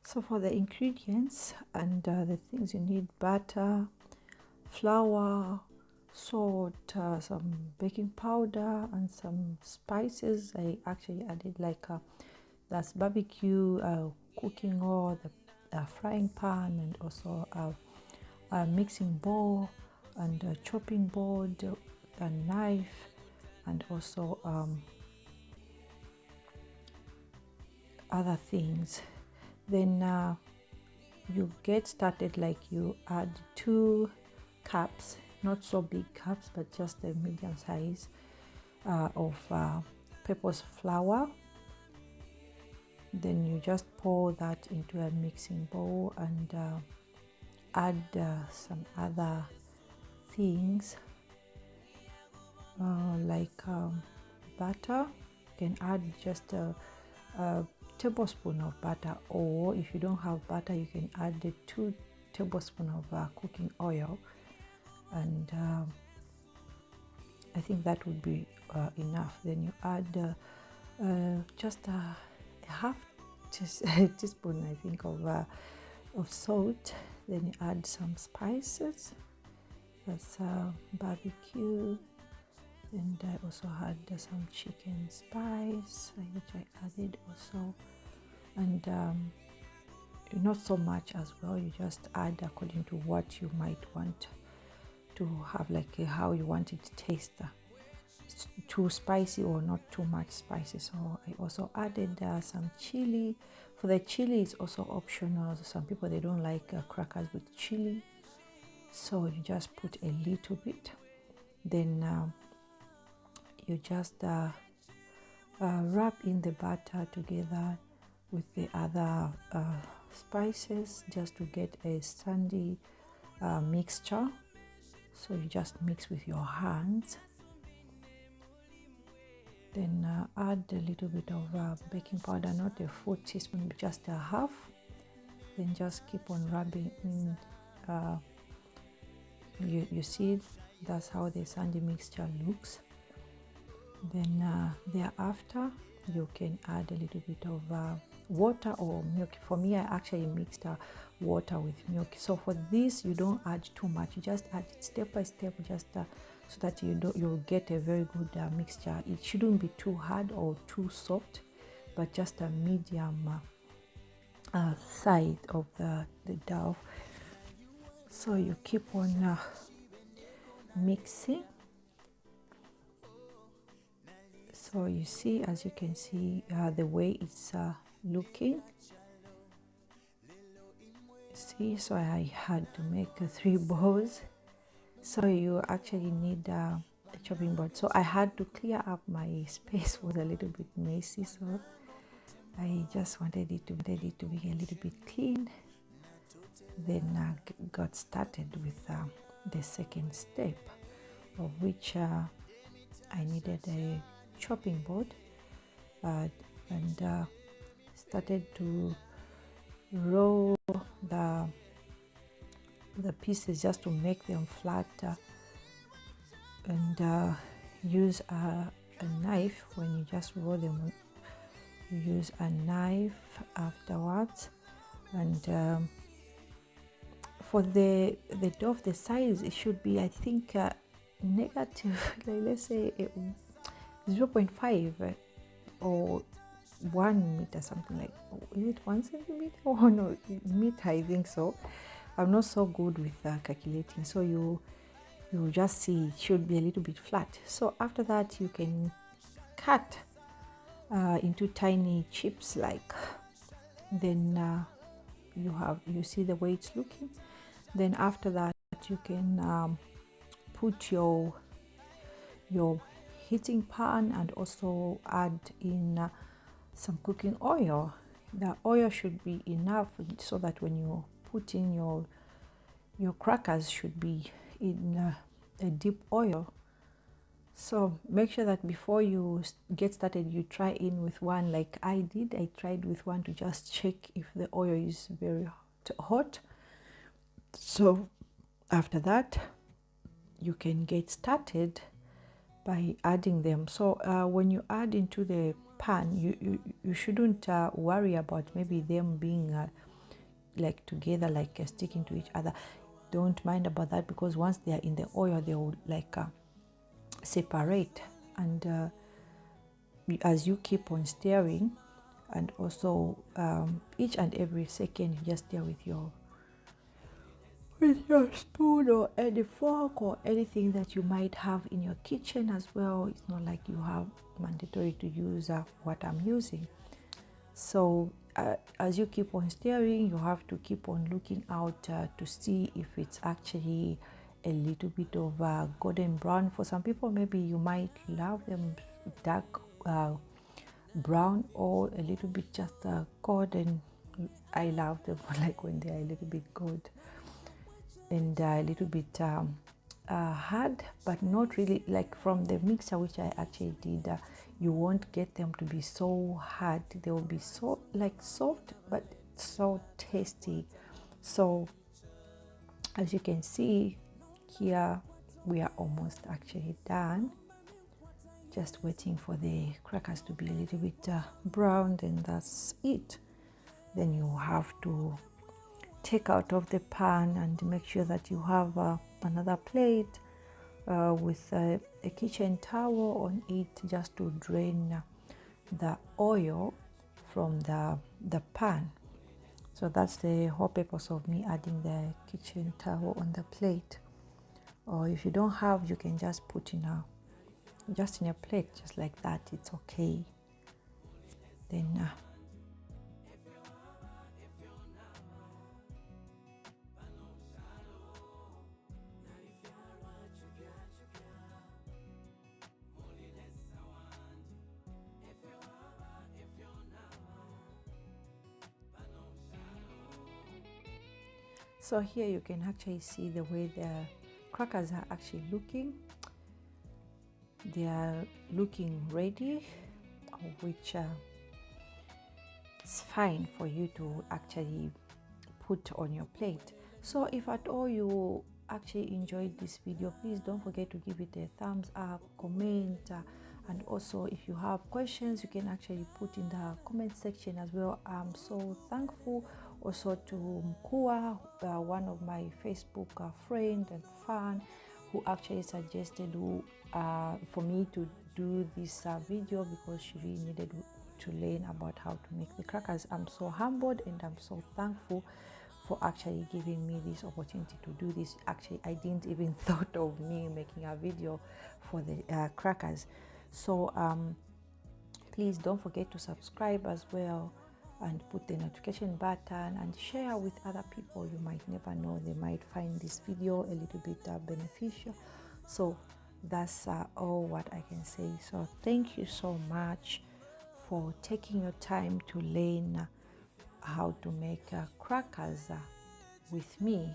So for the ingredients and the things you need: butter, flour, salt, some baking powder, and some spices. I actually added like that's barbecue, cooking oil, the frying pan, and also a mixing bowl, and a chopping board, a knife, and also other things. Then you get started, like you add 2 cups, not so big cups, but just a medium size of purpose flour. Then you just pour that into a mixing bowl and add some other things like butter. You can add just a tablespoon of butter, or if you don't have butter, you can add the 2 tablespoons of cooking oil, and I think that would be enough. Then you add just a half teaspoon, I think, of salt. Then you add some spices. That's barbecue, and I also had some chicken spice, which I added also, and not so much as well. You just add according to what you might want to have, like how you want it to taste. Too spicy or not too much spicy. So I also added some chili. For the chili, it's also optional. Some people, they don't like crackers with chili, so you just put a little bit. Then you just wrap in the butter together with the other spices, just to get a sandy mixture. So you just mix with your hands. Then add a little bit of baking powder, not a full teaspoon, but just a half. Then just keep on rubbing in. You see, that's how the sandy mixture looks. Then thereafter, you can add a little bit of water or milk. For me, I actually mixed water with milk. So for this, you don't add too much. You just add it step by step, just so that you'll get a very good mixture. It shouldn't be too hard or too soft, but just a medium size of the dough. So you keep on mixing. So you see, as you can see, the way it's looking. See, so I had to make 3 balls. So you actually need a chopping board. So I had to clear up, my space was a little bit messy, so I just wanted it to be a little bit clean. Then I got started with the second step, of which I needed a chopping board, and started to roll the pieces just to make them flat, and use a knife. When you just roll them, you use a knife afterwards. And for the dough, the size, it should be, I think, negative, like let's say 0.5 or 1 meter, something like. Is it 1 centimeter? Oh no, meter, I think so. I'm not so good with calculating. So you just see it should be a little bit flat. So after that, you can cut into tiny chips, like. Then you see the way it's looking. Then after that, you can put your heating pan and also add in some cooking oil. The oil should be enough so that when you put in your crackers, should be in a deep oil. So make sure that before you get started, you try in with one, like I did. I tried with one to just check if the oil is very hot. So after that, you can get started by adding them. So when you add into the pan, you shouldn't worry about maybe them being like together, like sticking to each other. Don't mind about that, because once they are in the oil, they will like separate. And as you keep on stirring, and also each and every second, you just stir with your spoon or any fork or anything that you might have in your kitchen as well. It's not like you have mandatory to use what I'm using. So as you keep on stirring, you have to keep on looking out to see if it's actually a little bit of golden brown. For some people, maybe you might love them dark brown, or a little bit just golden. I love them like when they are a little bit gold and a little bit hard, but not really. Like from the mixer which I actually did, you won't get them to be so hard. They will be so like soft but so tasty. So as you can see here, we are almost actually done, just waiting for the crackers to be a little bit browned, and that's it. Then you have to take out of the pan and make sure that you have another plate with a kitchen towel on it, just to drain the oil from the pan. So that's the whole purpose of me adding the kitchen towel on the plate. Or if you don't have, you can just put in a plate just like that. It's okay. Then so here you can actually see the way the crackers are actually looking. They are looking ready, which it's fine for you to actually put on your plate. So if at all you actually enjoyed this video, please don't forget to give it a thumbs up, comment, and also if you have questions, you can actually put in the comment section as well. I'm so thankful also to Mkua, one of my Facebook friend and fan, who actually suggested for me to do this video, because she really needed to learn about how to make the crackers. I'm so humbled and I'm so thankful for actually giving me this opportunity to do this. Actually, I didn't even thought of me making a video for the crackers. So please don't forget to subscribe as well, and put the notification button and share with other people. You might never know, they might find this video a little bit beneficial. So that's all what I can say. So thank you so much for taking your time to learn how to make crackers with me.